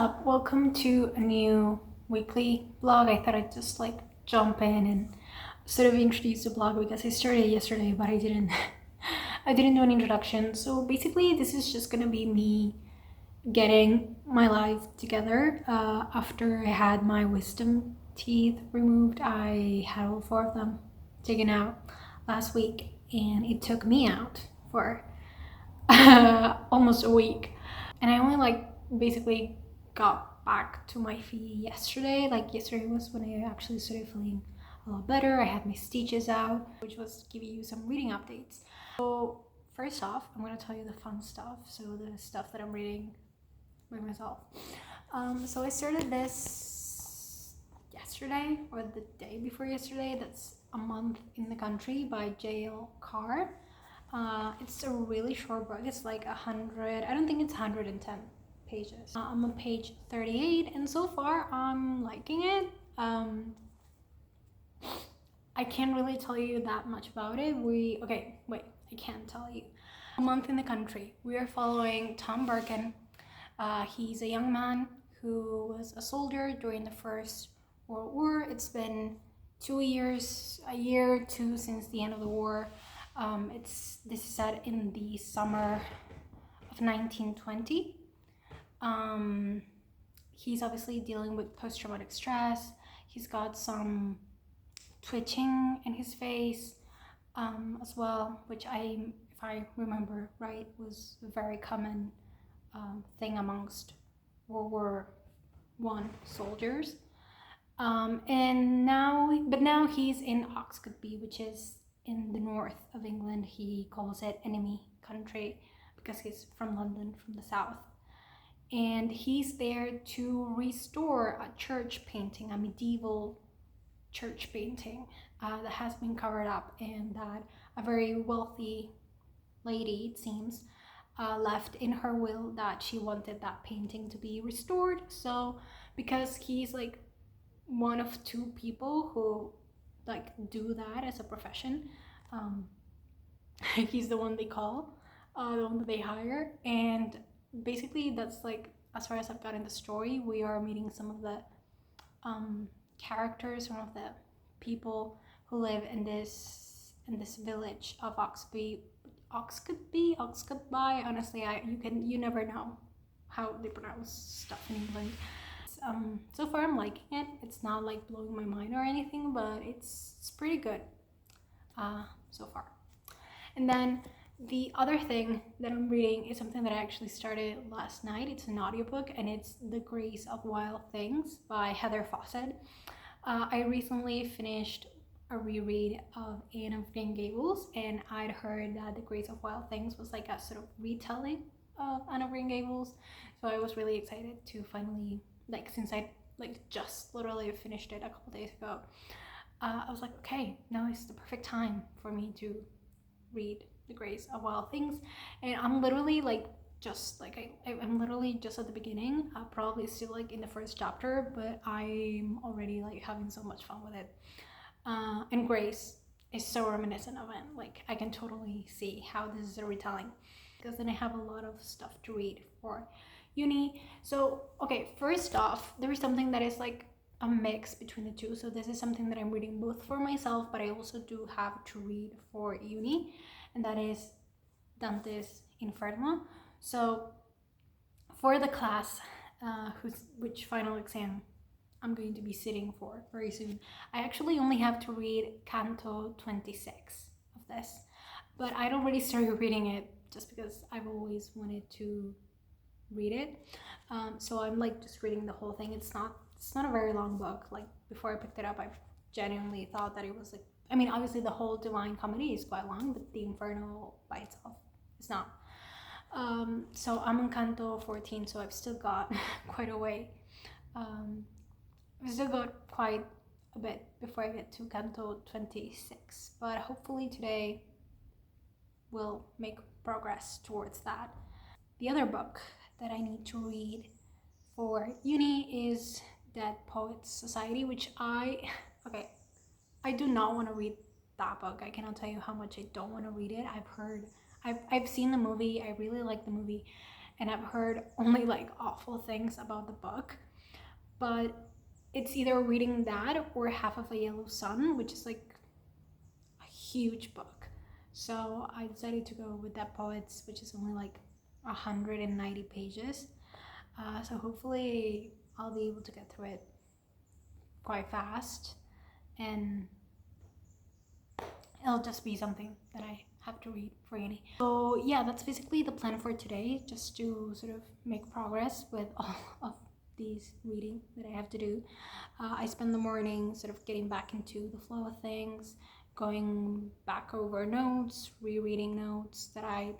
up? Welcome to a new weekly vlog. I thought I'd just jump in and sort of introduce the vlog because I started yesterday, but I didn't I didn't do an introduction. So basically this is just gonna be me getting my life together. After I had my wisdom teeth removed, I had all four of them taken out last week, and it took me out for almost a week. And I only basically got back to my feet yesterday. Yesterday was when I actually started feeling a lot better. I had my stitches out, which was giving you some reading updates. So first off, I'm gonna tell you the fun stuff. So the stuff that I'm reading by myself. So I started this yesterday or the day before yesterday. That's A Month in the Country by Carr. It's a really short book. It's like 100, I don't think it's 110 pages. I'm on page 38 and so far I'm liking it. I can't really tell you that much about it. I can't tell you. A Month in the Country. We are following Tom Birkin. He's a young man who was a soldier during the First World War. It's been 2 years, a year or two since the end of the war. This is set in the summer of 1920. He's obviously dealing with post-traumatic stress. He's got some twitching in his face as well, which if I remember right, was a very common thing amongst World War I soldiers. But now he's in Oxfordshire, which is in the north of England. He calls it enemy country because he's from London, from the south. And he's there to restore a church painting, a medieval church painting that has been covered up, and that a very wealthy lady, it seems, left in her will that she wanted that painting to be restored. So because he's one of two people who do that as a profession, he's the one they call, the one that they hire. And basically that's as far as I've got in the story, we are meeting some of the characters, some of the people who live in this village of Oxfordshire. Honestly, you never know how they pronounce stuff in England. So far I'm liking it. It's not blowing my mind or anything, but it's pretty good so far. And then the other thing that I'm reading is something that I actually started last night. It's an audiobook, and it's The Grace of Wild Things by Heather Fawcett. I recently finished a reread of Anne of Green Gables, and I'd heard that The Grace of Wild Things was a sort of retelling of Anne of Green Gables. So I was really excited to finally, since I just literally finished it a couple days ago, I was like, okay, now is the perfect time for me to read The Grace of Wild Things. And I'm literally I'm literally just at the beginning. I'm probably still in the first chapter, but I'm already having so much fun with it. And Grace is so reminiscent of it. I can totally see how this is a retelling, because then I have a lot of stuff to read for uni. So okay, first off, there is something that is a mix between the two. So this is something that I'm reading both for myself, but I also do have to read for uni, and that is Dante's Inferno. So for the class which final exam I'm going to be sitting for very soon, I actually only have to read Canto 26 of this, but I'd already started reading it just because I've always wanted to read it. So I'm just reading the whole thing. It's not a very long book. Before I picked it up, I genuinely thought that it was obviously the whole Divine Comedy is quite long, but the Inferno by itself is not. So I'm on Canto 14, so I've still got quite a way. I've still got quite a bit before I get to Canto 26, but hopefully today will make progress towards that. The other book that I need to read for uni is Dead Poets Society, which I do not want to read that book. I cannot tell you how much I don't want to read it. I've seen the movie. I really like the movie, and I've heard only like awful things about the book. But it's either reading that or Half of a Yellow Sun, which is like a huge book. So I decided to go with that Poets, which is only like 190 pages. So hopefully I'll be able to get through it quite fast, and it'll just be something that I have to read for uni. So yeah, that's basically the plan for today, just to sort of make progress with all of these reading that I have to do. I spend the morning sort of getting back into the flow of things, going back over notes, rereading notes that I'd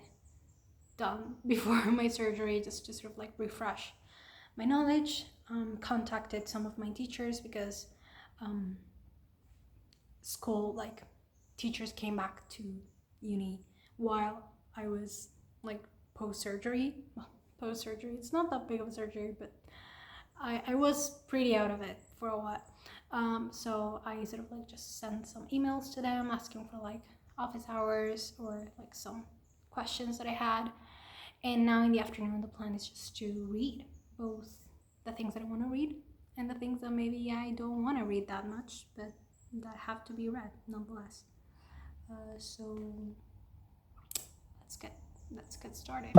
done before my surgery, just to sort of like refresh my knowledge. Contacted some of my teachers because school, like teachers came back to uni while I was like post-surgery. Well, post-surgery, it's not that big of a surgery, but I was pretty out of it for a while. So I sort of like just sent some emails to them asking for like office hours or like some questions that I had. And now in the afternoon, the plan is just to read both the things that I want to read and the things that maybe I don't want to read that much, but that have to be read nonetheless. So let's get started.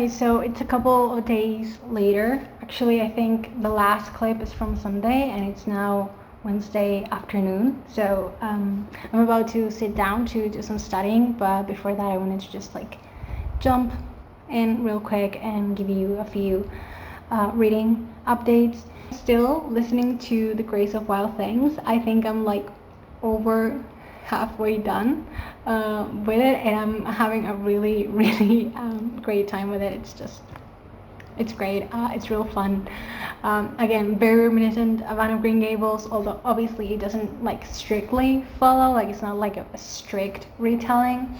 So it's a couple of days later. Actually, I think the last clip is from Sunday and it's now Wednesday afternoon. So I'm about to sit down to do some studying, but before that I wanted to just like jump in real quick and give you a few reading updates. Still listening to The Grace of Wild Things. I think I'm like over halfway done with it, and I'm having a really great time with it. It's great. It's real fun. Again, very reminiscent of Anne of Green Gables, although obviously it doesn't like strictly follow, like it's not like a strict retelling,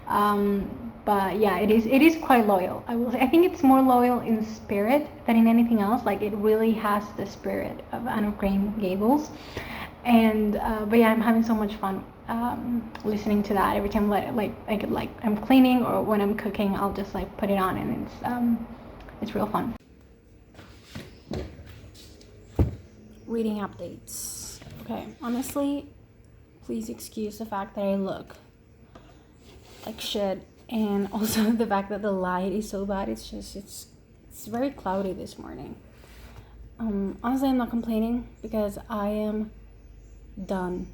but yeah, it is quite loyal. I will say, I think it's more loyal in spirit than in anything else. Like it really has the spirit of Anne of Green Gables. And but yeah, I'm having so much fun listening to that. Every time I'm cleaning or when I'm cooking, I'll just like put it on, and it's real fun. Reading updates. Okay, honestly, please excuse the fact that I look like shit, and also the fact that the light is so bad. It's very cloudy this morning. Honestly, I'm not complaining because I am done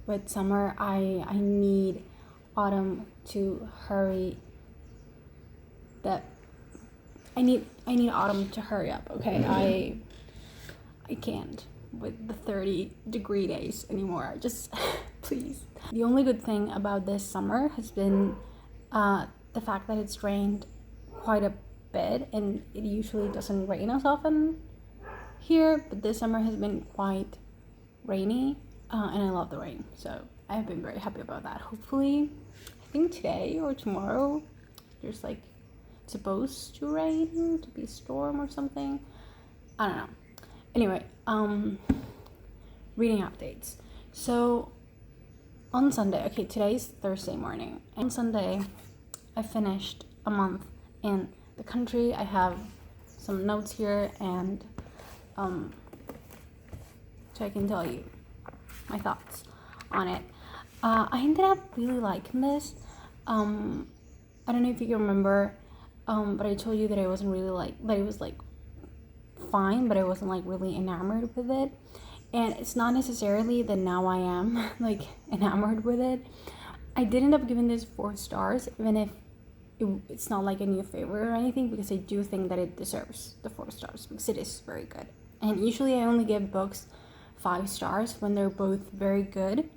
with summer. I need autumn to hurry. I need autumn to hurry up. Okay, I can't with the 30-degree days anymore. Just please. The only good thing about this summer has been the fact that it's rained quite a bit, and it usually doesn't rain as often here, but this summer has been quite rainy, and I love the rain, so I've been very happy about that. Hopefully, I think today or tomorrow there's like supposed to rain, to be a storm or something. I don't know. Anyway, reading updates. So On Sunday, okay, today's Thursday morning. On Sunday, I finished a month in the country. I have some notes here, and so I can tell you my thoughts on it. I ended up really liking this. I don't know if you can remember, but I told you that I wasn't really that it was fine, but I wasn't really enamored with it. And it's not necessarily that now I am enamored with it. I did end up giving this 4 stars, even if it's not a new favorite or anything, because I do think that it deserves the 4 stars because it is very good. And usually I only give books 5 stars when they're both very good,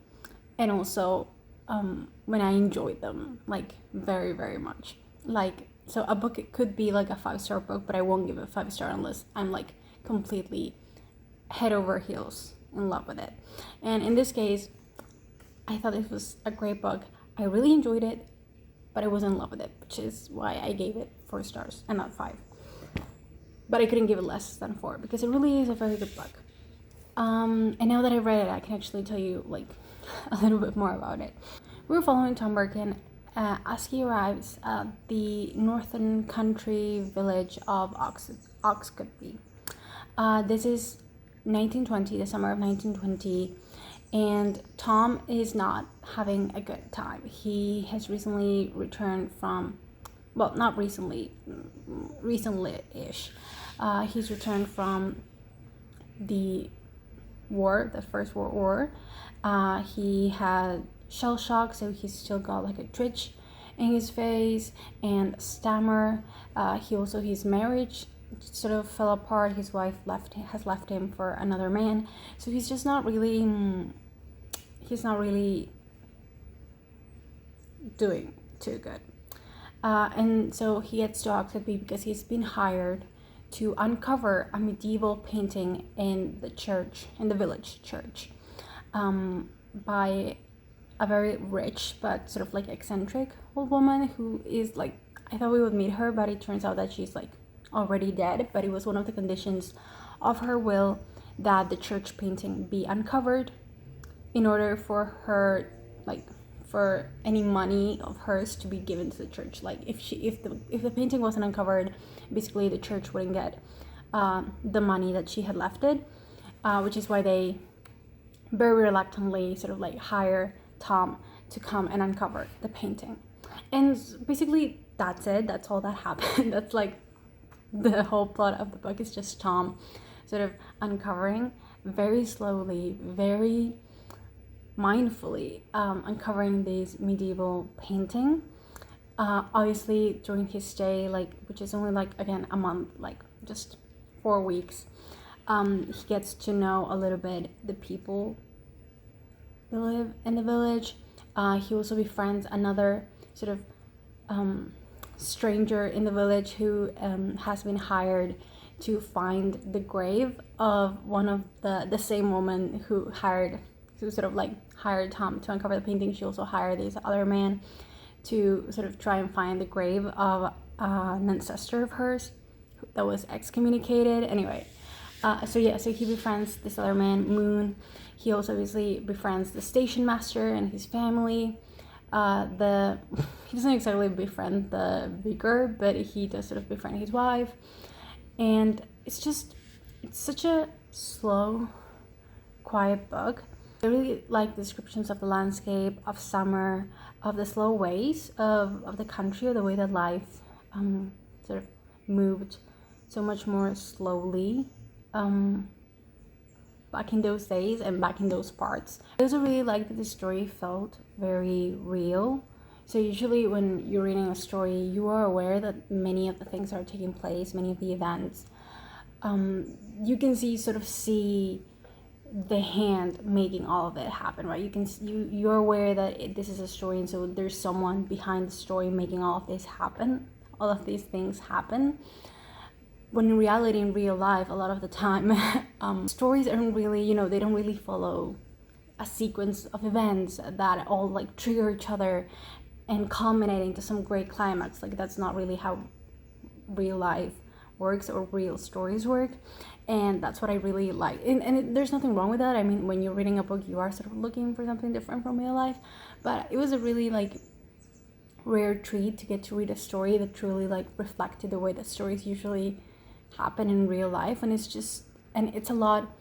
and also when I enjoy them very, very much. So a book, it could be a 5-star book, but I won't give it 5 star unless I'm completely head over heels in love with it. And in this case, I thought it was a great book. I really enjoyed it, but I wasn't in love with it, which is why I gave it 4 stars and not 5. But I couldn't give it less than 4 because it really is a very good book. And now that I've read it, I can actually tell you a little bit more about it. We're following Tom Birkin as he arrives at the northern country village of Oxcodby. This is 1920, the summer of 1920, and Tom is not having a good time. He has recently returned from, well, not recently, recently-ish. He's returned from the war, the First World War. He had shell shock, so he's still got a twitch in his face and stammer. His marriage sort of fell apart. His wife has left him for another man, so he's just not really doing too good. And so he gets to Oxford because he's been hired to uncover a medieval painting in the village church, by a very rich but sort of eccentric old woman who is I thought we would meet her, but it turns out that she's already dead. But it was one of the conditions of her will that the church painting be uncovered in order for her for any money of hers to be given to the church. If the painting wasn't uncovered, basically the church wouldn't get the money that she had left it, which is why they very reluctantly sort of hire Tom to come and uncover the painting. And basically that's it. That's all that happened. That's the whole plot of the book is just Tom sort of uncovering very slowly, very mindfully, uncovering this medieval painting. Obviously during his stay, which is only again a month, just 4 weeks, he gets to know a little bit the people that live in the village. He also befriends another sort of stranger in the village who has been hired to find the grave of one of the same woman who hired Tom to uncover the painting. She also hired this other man to sort of try and find the grave of an ancestor of hers that was excommunicated. Anyway, so he befriends this other man, Moon. He also obviously befriends the station master and his family. He doesn't exactly befriend the vicar, but he does sort of befriend his wife. And it's such a slow, quiet book. I really like the descriptions of the landscape, of summer, of the slow ways of the country, or the way that life sort of moved so much more slowly back in those days and back in those parts. I also really like that the story felt very real. So usually when you're reading a story, you are aware that many of the things that are taking place, many of the events, you can see the hand making all of it happen, right? You're aware that this is a story, and so there's someone behind the story making all of this happen, all of these things happen. When in reality, in real life, a lot of the time, stories aren't really, they don't really follow a sequence of events that all trigger each other and culminating to some great climax. That's not really how real life works or real stories work. And that's what I really like. And there's nothing wrong with that. I mean, when you're reading a book, you are sort of looking for something different from real life. But it was a really like rare treat to get to read a story that truly like reflected the way that stories usually happen in real life. And it's a lot.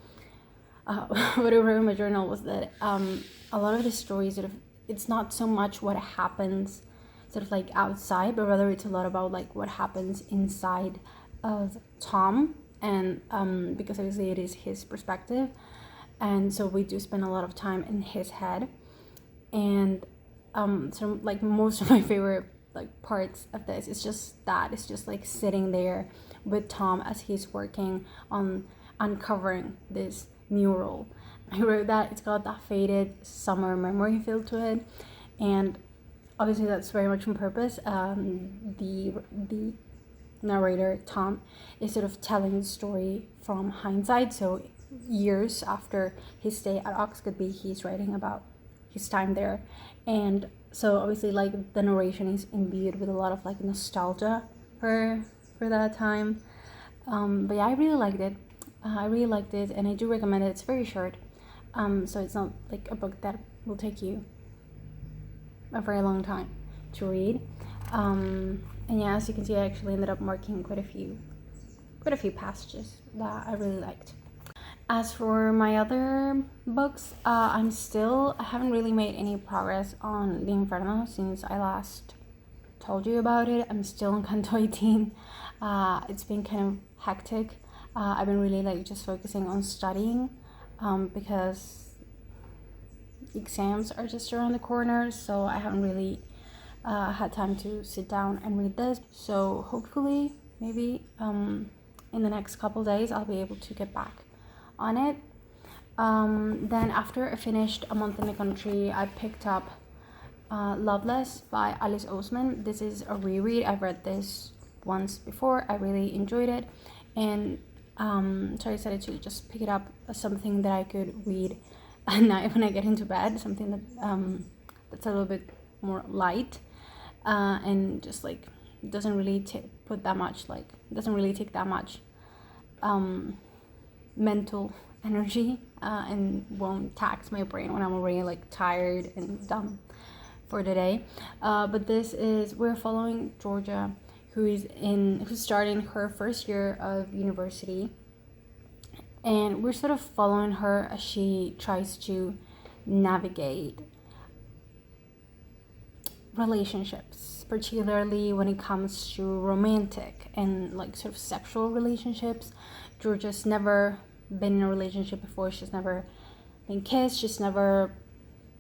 What I wrote in my journal was that a lot of the stories sort of, it's not so much what happens sort of like outside, but rather it's a lot about like what happens inside of Tom. And because obviously it is his perspective, and so we do spend a lot of time in his head. And so like most of my favorite like parts of this is just that it's just like sitting there with Tom as he's working on uncovering this mural. I wrote that it's got that faded summer memory feel to it, and obviously that's very much on purpose. The narrator Tom is sort of telling the story from hindsight, so years after his stay at Oxgoodby, he's writing about his time there. And so obviously like the narration is imbued with a lot of like nostalgia for that time. But yeah, I really liked it. And I do recommend it. It's very short, so it's not like a book that will take you a very long time to read. And yeah, as you can see, I actually ended up marking quite a few passages that I really liked. As for my other books, I haven't really made any progress on the Inferno since I last told you about it. I'm still on Canto 18. It's been kind of hectic. I've been really like just focusing on studying because exams are just around the corner, so I haven't really had time to sit down and read this. So hopefully maybe in the next couple days I'll be able to get back on it. Then after I finished A Month in the Country, I picked up Loveless by Alice Oseman. This is a reread. I've read this once before. I really enjoyed it, and so I decided to just pick it up as something that I could read at night when I get into bed, something that that's a little bit more light, and just like doesn't really take that much mental energy, and won't tax my brain when I'm already like tired and done for the day. But we're following Georgia, who's starting her first year of university, and we're sort of following her as she tries to navigate relationships, particularly when it comes to romantic and like sort of sexual relationships. Georgia's never been in a relationship before. She's never been kissed. She's never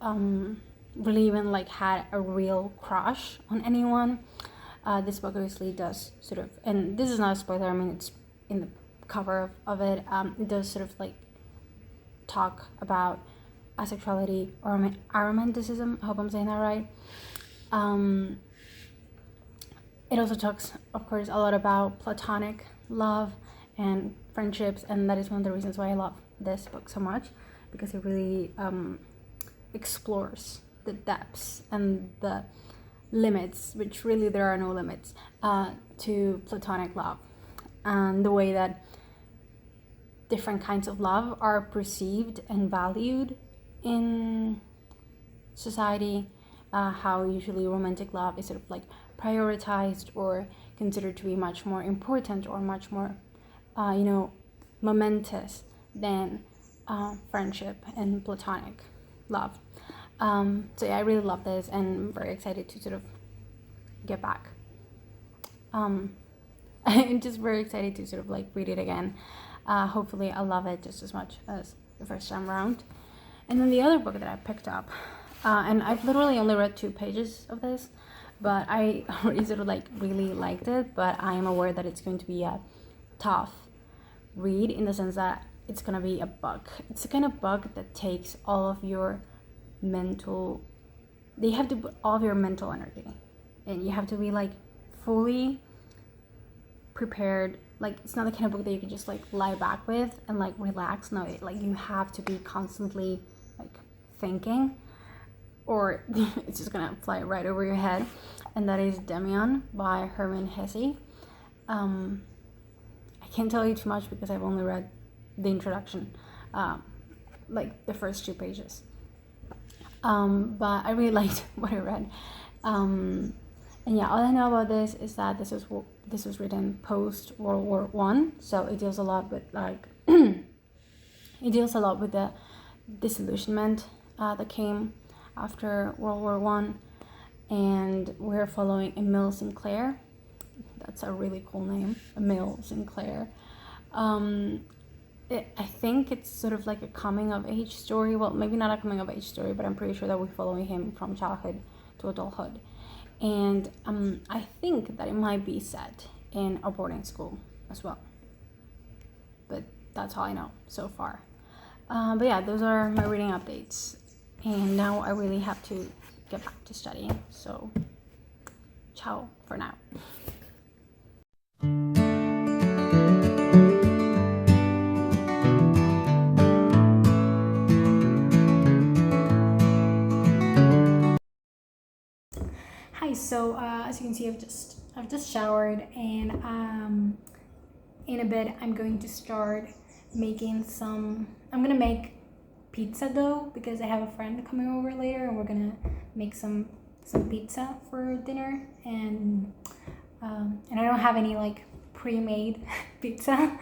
really even like had a real crush on anyone. This book obviously does sort of, and this is not a spoiler, I mean it's in the cover of it, it does sort of like talk about asexuality or aromanticism. I hope I'm saying that right. It also talks, of course, a lot about platonic love and friendships, and that is one of the reasons why I love this book so much, because it really explores the depths and the limits, which really there are no limits, to platonic love, and the way that different kinds of love are perceived and valued in society, how usually romantic love is sort of like prioritized or considered to be much more important or much more momentous than friendship and platonic love. So yeah, I really love this, and I'm very excited to sort of get back. I'm just very excited to sort of like read it again. Hopefully I'll love it just as much as the first time around. And then the other book that I picked up, and I've literally only read 2 pages of this, but I already sort of like really liked it, but I am aware that it's going to be a tough read in the sense that it's going to be a book. It's the kind of book that takes all of your you have to put all of your mental energy, and you have to be like fully prepared. Like, it's not the kind of book that you can just like lie back with and like relax. No, you have to be constantly like thinking, or it's just gonna fly right over your head. And that is Demian by Herman Hesse. can't tell you too much because I've only read the introduction, like the first 2 pages. But I really liked what I read. And yeah, all I know about this is that this was written post World War I, so it deals a lot with like it deals a lot with the disillusionment that came after World War I, and we're following Emile Sinclair. That's a really cool name, Emile Sinclair. I think it's sort of like a coming of age story. Well, maybe not a coming of age story, but I'm pretty sure that we're following him from childhood to adulthood. And I think that it might be set in a boarding school as well. But that's all I know so far. But yeah, those are my reading updates. And now I really have to get back to studying. So, ciao for now. Hi, so as you can see, I've just showered, and in a bit I'm going to start making I'm gonna make pizza dough because I have a friend coming over later, and we're gonna make some pizza for dinner, and I don't have any like pre-made pizza,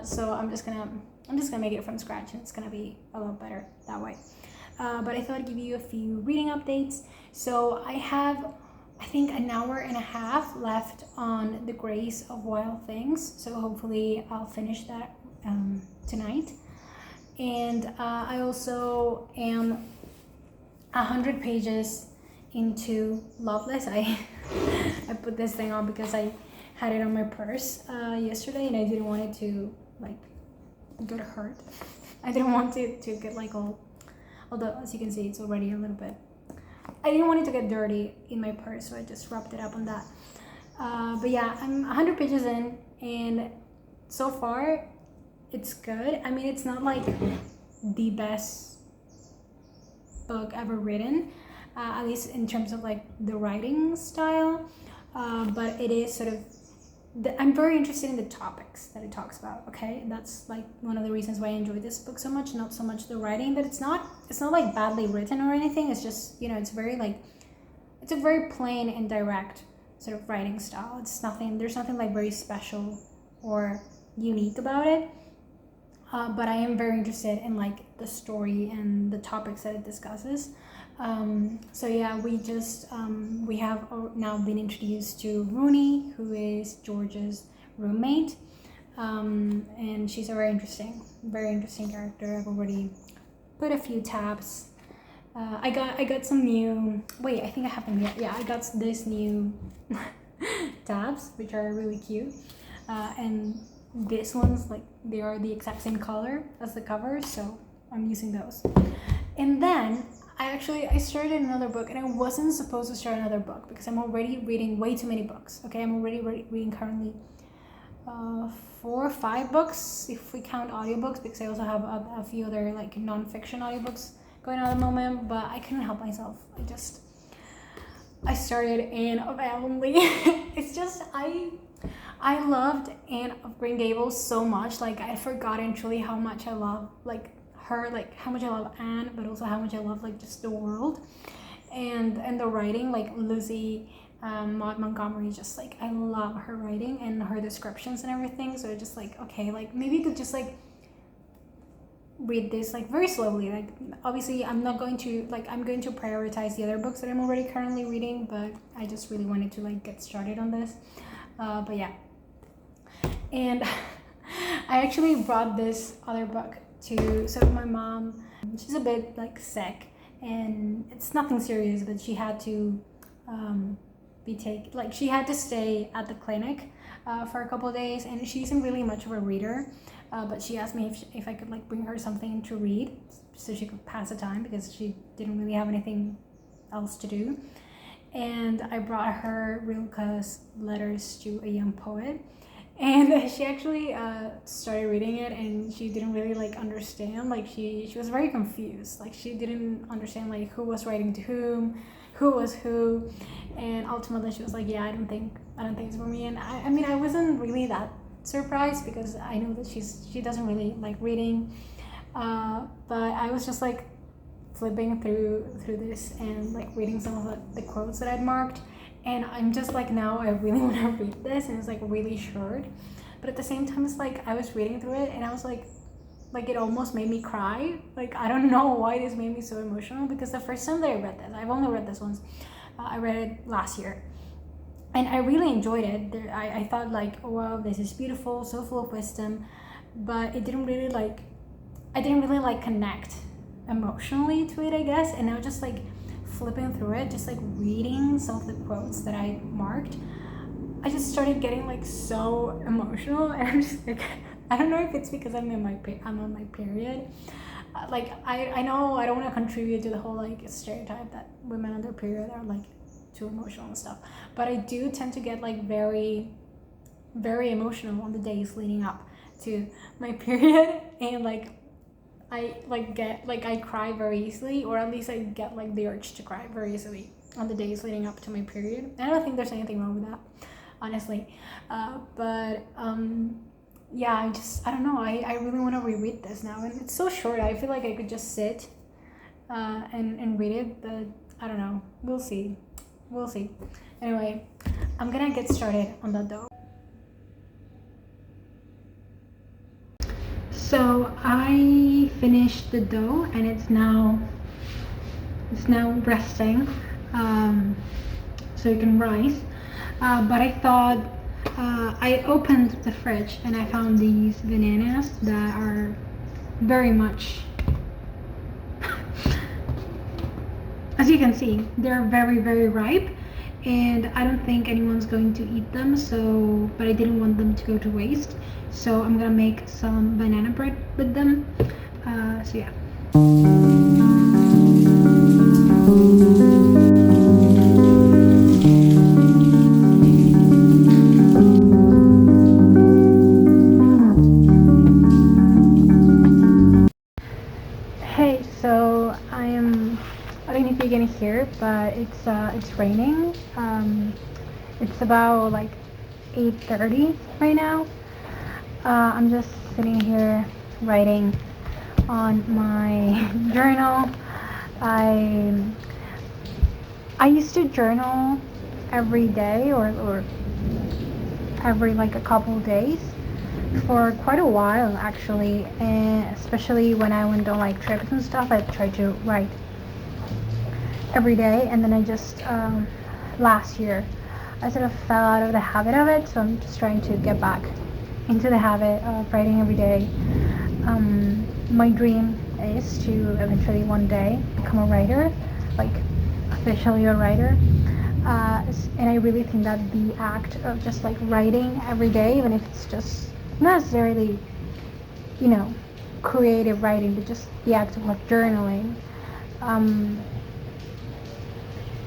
so I'm just gonna make it from scratch, and it's gonna be a lot better that way. But I thought I'd give you a few reading updates. So I have, I think, an hour and a half left on The Grace of Wild Things. So hopefully I'll finish that tonight. And I also am 100 pages into Loveless. I put this thing on because I had it on my purse yesterday, and I didn't want it to like get hurt. I didn't want it to get like all, although as you can see it's already a little bit, I didn't want it to get dirty in my purse, so I just wrapped it up on that. But yeah, I'm 100 pages in, and so far it's good. I mean, it's not like the best book ever written, at least in terms of like the writing style, but it is sort of, I'm very interested in the topics that it talks about. Okay, that's like one of the reasons why I enjoyed this book so much. Not so much the writing, but it's not like badly written or anything. It's just, you know, it's a very plain and direct sort of writing style. There's nothing like very special or unique about it. But I am very interested in like the story and the topics that it discusses. So yeah, we have now been introduced to Rooney, who is George's roommate, and she's a very interesting character. I've already put a few tabs. I got some new. Wait, I think I have them here. Yeah, I got this new tabs, which are really cute, and these ones, like, they are the exact same color as the cover, so I'm using those. And then I started another book, and I wasn't supposed to start another book because I'm already reading way too many books. Okay, I'm already reading currently 4 or 5 books if we count audiobooks, because I also have a few other like non-fiction audiobooks going on at the moment, but I couldn't help myself. I started Anne of Avonlea. It's just I loved Anne of Green Gables so much. Like, I'd forgotten truly how much I love like her, like how much I love Anne, but also how much I love like just the world and the writing. Like Lucy Maud Montgomery, just like I love her writing and her descriptions and everything. So I just like, okay, like maybe you could just like read this like very slowly. Like, obviously I'm going to prioritize the other books that I'm already currently reading, but I just really wanted to like get started on this. But yeah, and I actually brought this other book so my mom, she's a bit like sick, and it's nothing serious, but she had to she had to stay at the clinic for a couple of days, and she isn't really much of a reader, but she asked me if I could like bring her something to read so she could pass the time, because she didn't really have anything else to do. And I brought her Rilke's Letters to a Young Poet, and she actually started reading it, and she didn't really like understand. Like she was very confused. Like she didn't understand like who was writing to whom, who was who, and ultimately she was like, yeah, I don't think it's for me. And I mean, I wasn't really that surprised because I know that she doesn't really like reading. But I was just like flipping through this and like reading some of the quotes that I'd marked, and I'm just like, now I really want to read this, and it's like really short, but at the same time it's like I was reading through it and I was like it almost made me cry. Like, I don't know why this made me so emotional, because the first time that I read this, I've only read this once, I read it last year, and I really enjoyed it. I thought like, oh wow, this is beautiful, so full of wisdom, but it didn't really like, I didn't really like connect emotionally to it, I guess. And I was just like flipping through it, just like reading some of the quotes that I marked, I just started getting like so emotional, and I'm just like, I don't know if it's because I'm on my period. Like, I know I don't want to contribute to the whole like stereotype that women on their period are like too emotional and stuff, but I do tend to get like very, very emotional on the days leading up to my period, and like I like get like, I cry very easily, or at least I get like the urge to cry very easily on the days leading up to my period. I don't think there's anything wrong with that, honestly. But yeah, I don't know, I really want to reread this now, and it's so short. I feel like I could just sit and read it, but I don't know, we'll see. Anyway, I'm gonna get started on that though. So I finished the dough, and it's now resting, so it can rise. But I thought, I opened the fridge and I found these bananas that are very much, as you can see, they're very, very ripe, and I don't think anyone's going to eat them, but I didn't want them to go to waste, so I'm gonna make some banana bread with them. So yeah. Hey, so I don't know if you can hear, but it's raining. It's about like 8:30 right now. I'm just sitting here writing on my journal. I used to journal every day, or every like a couple days, for quite a while actually, and especially when I went on like trips and stuff, I tried to write every day, and then I just last year I sort of fell out of the habit of it, so I'm just trying to get back into the habit of writing every day. My dream is to eventually one day become a writer, like officially a writer, and I really think that the act of just like writing every day, even if it's just not necessarily, creative writing, but just the act of like journaling,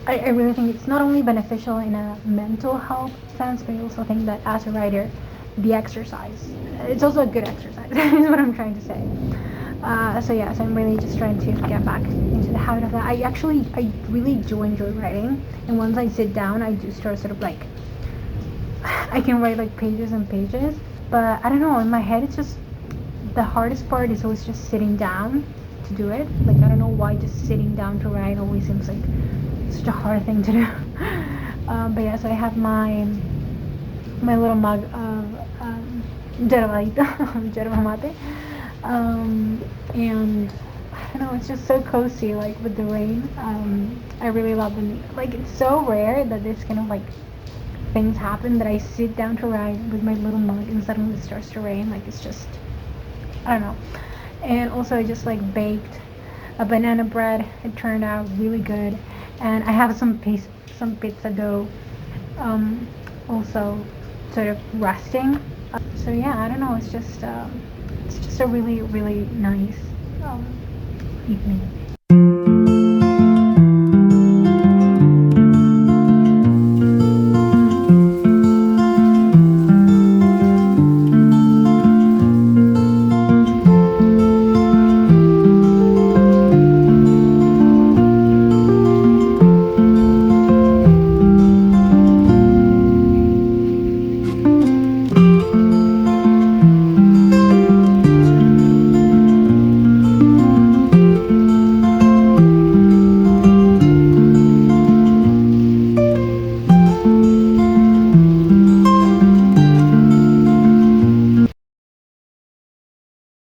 I really think it's not only beneficial in a mental health sense, but I also think that as a writer, the exercise, it's also a good exercise, is what I'm trying to say. So I'm really just trying to get back into the habit of that. I really do enjoy writing, and once I sit down, I do start sort of like, I can write like pages and pages, but I don't know, in my head it's just, the hardest part is always just sitting down to do it. Like, I don't know why just sitting down to write always seems like such a hard thing to do. But yeah, so I have my little mug of yerba mate, and I don't know, it's just so cozy, like with the rain. I really love them. Like, it's so rare that this kind of like things happen, that I sit down to write with my little mug and suddenly it starts to rain. Like, it's just, I don't know. And also I just like baked a banana bread. It turned out really good, and I have some pizza dough also sort of resting. So yeah, I don't know, it's just a really, really nice evening.